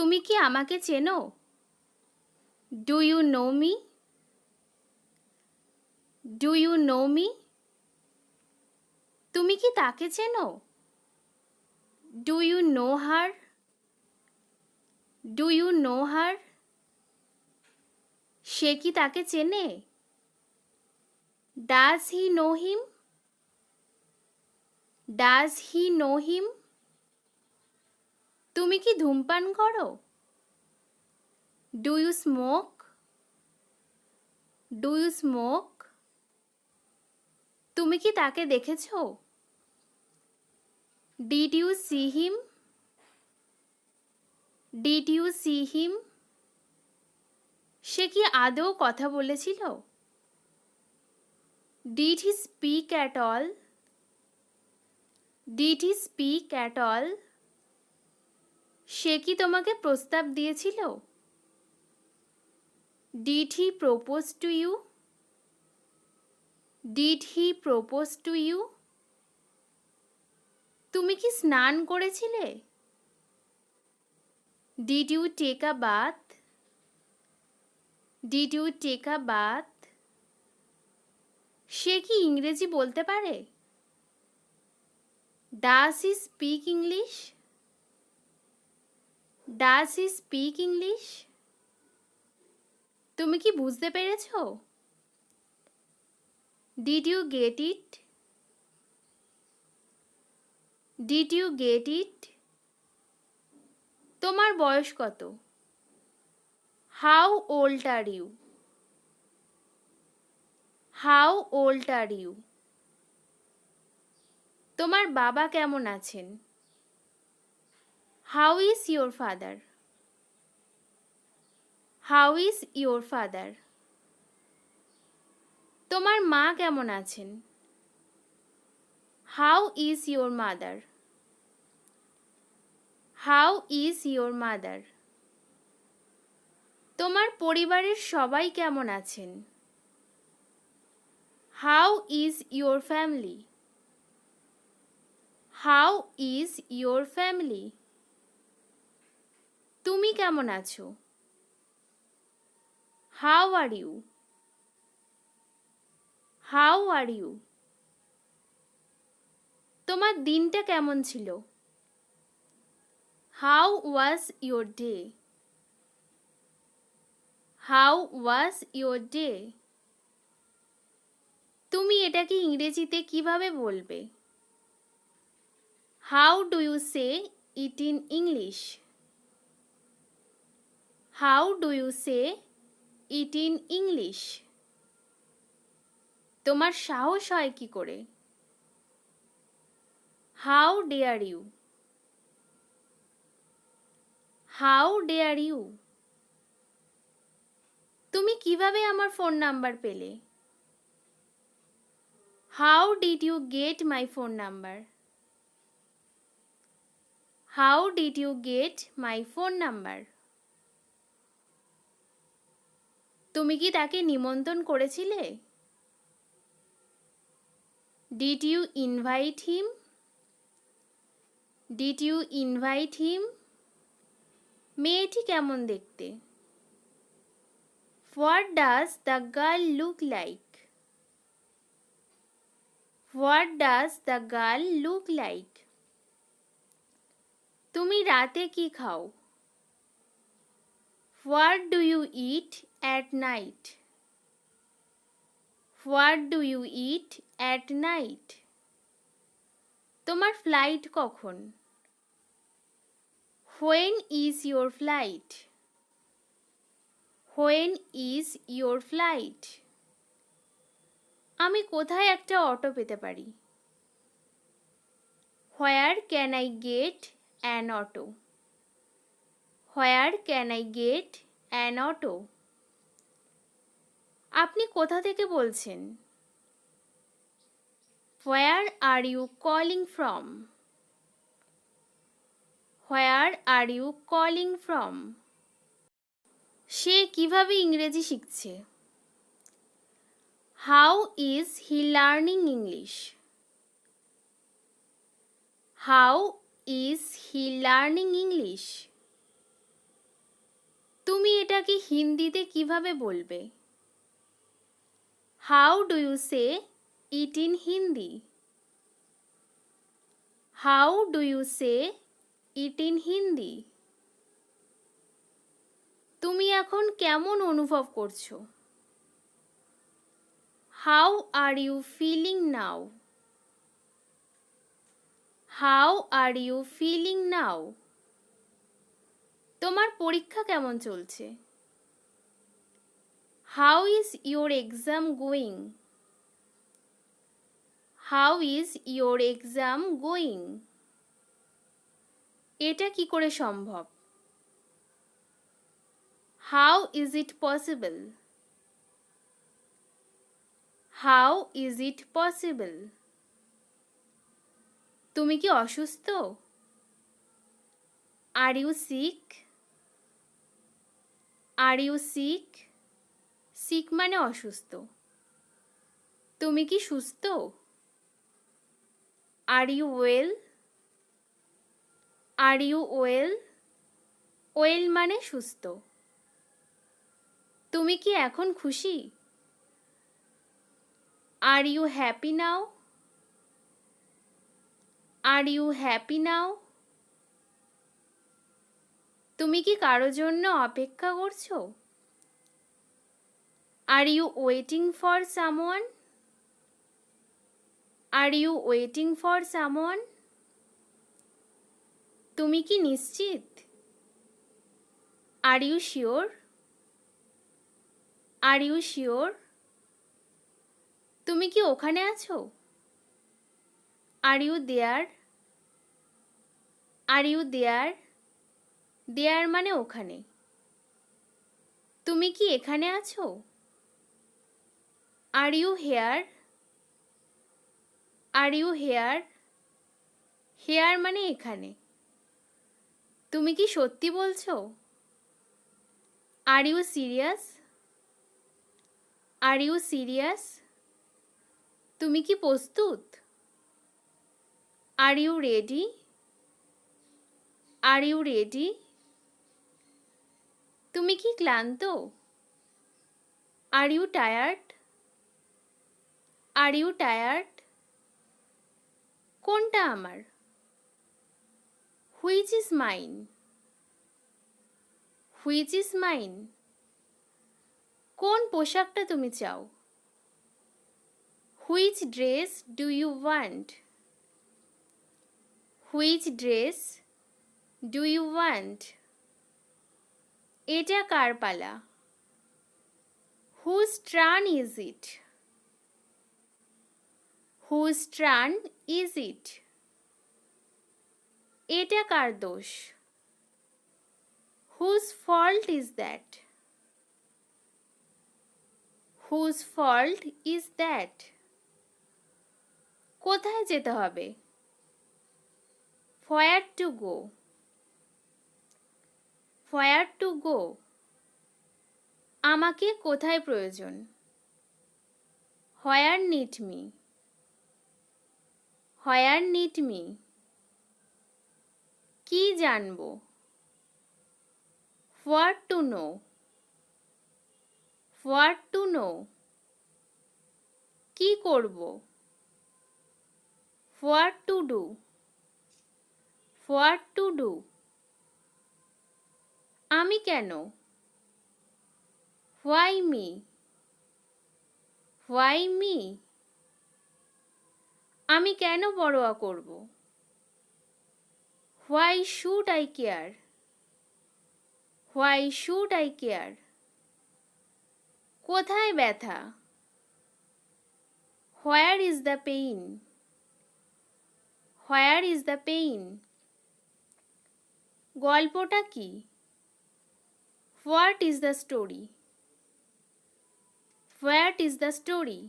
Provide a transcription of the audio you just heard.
তুমি কি আমাকে চেনো? Do you know me? Do you know me? তুমি কি তাকে চেনো? Do you know her? Do you know her? সে কি তাকে চেনে? Does he know him? Does he know him? তুমি কি ধূমপান করো? Do you smoke? Do you smoke? তুমি কি তাকে দেখেছো? Did you see him? Did you see him? সে কি আদৌ কথা বলেছিল? Did he speak at all? Did he speak at all? সে কি তোমাকে প্রস্তাব দিয়েছিল? Did he propose to you? Did he propose to you? তুমি কি স্নান করেছিলে? Did you take a bath? Did you take a bath? সে কি ইংরেজি বলতে পারে? Does he speak English? Does he speak English? তুমি কি বুঝতে পেরেছো? Did you get it? Did you get it? তোমার বয়স কত? How old are you? How old are you? তোমার বাবা কেমন আছেন? How is your father? How is your father? তোমার মা কেমন আছেন? How is your mother? How is your mother? তোমার পরিবারের সবাই কেমন আছেন? How is your family? How is your family? তুমি কেমন আছো? How are you? How are you? তোমার দিনটা কেমন ছিল? How was your day? How was your day? তুমি এটাকে ইংরেজিতে কিভাবে বলবে? How do you say it in English? How do you say it in English? তোমার সাহস হয় কি করে? How dare you? How dare you? তুমি কিভাবে আমার ফোন নাম্বার পেলে? How did you get my phone number? How did you get my phone number? তুমি কি তাকে নিমন্ত্রণ করেছিলে? Did you invite him? Did you invite him? মেয়েটি কেমন দেখতে? What does the girl look like? What does the girl look like? তুমি রাতে কি খাও? What do you eat at night? What do you eat at night? তোমার flight কখন? When is your flight? When is your flight? আমি কোথায় একটা auto পেতে পারি? Where can I get an auto? Where can I get an auto? আপনি কোথা থেকে বলছেন? Where are you calling from? Where are you calling from? সে কিভাবে ইংরেজি শিখছে? How is he learning English? How is he learning English? এটাকে হিন্দিতে কিভাবে বলবে? How do you say it in Hindi? How do you say it in Hindi? তুমি এখন কেমন অনুভব করছো? How are you feeling now? How are you feeling now? তোমার পরীক্ষা কেমন চলছে? How is your exam going? How is your exam going? এটা কি করে সম্ভব? How is it possible? How is it possible? তুমি কি অসুস্থ? Are you sick? Are you sick? Sick মানে অসুস্থ। তুমি কি সুস্থ? Are you well? Are you well? Well মানে সুস্থ। তুমি কি এখন খুশি? Are you happy now? Are you happy now? তুমি কি কারো জন্য অপেক্ষা করছো? Are you waiting for someone? Are you waiting for someone? তুমি কি নিশ্চিত? Are you sure? Are you sure? তুমি কি ওখানে আছো? Are you there? Are you there? দেয়ার মানে ওখানে। তুমি কি এখানে আছো? Are you here? Are you here? Here মানে এখানে। তুমি কি সত্যি বলছো? Are you serious? Are you serious? তুমি কি প্রস্তুত? Are you ready? Are you ready? তুমি কি ক্লান্ত? Are you tired? Are you tired? কোনটা আমার? Which is mine? Which is mine? কোন পোশাকটা তুমি চাও? Which dress do you want? Which dress do you want? এটা কার পালা? Whose turn is it? Whose turn is it? এটা কার দোষ? Whose fault is that? Whose fault is that? কোথায় যেতে হবে? Where to go? Where to go? আমাকে কোথায় প্রয়োজন? Where need me? Where need me? কি জানবো? What to know? What to know? কি করব? What to do? What to do? আমি কেন? Why me? Why me? আমি কেন পরোয়া করব? Why should I care? Why should I care? কোথায় ব্যথা? Where is the pain? Where is the pain? গল্পটা কি? What is the story? What is the story?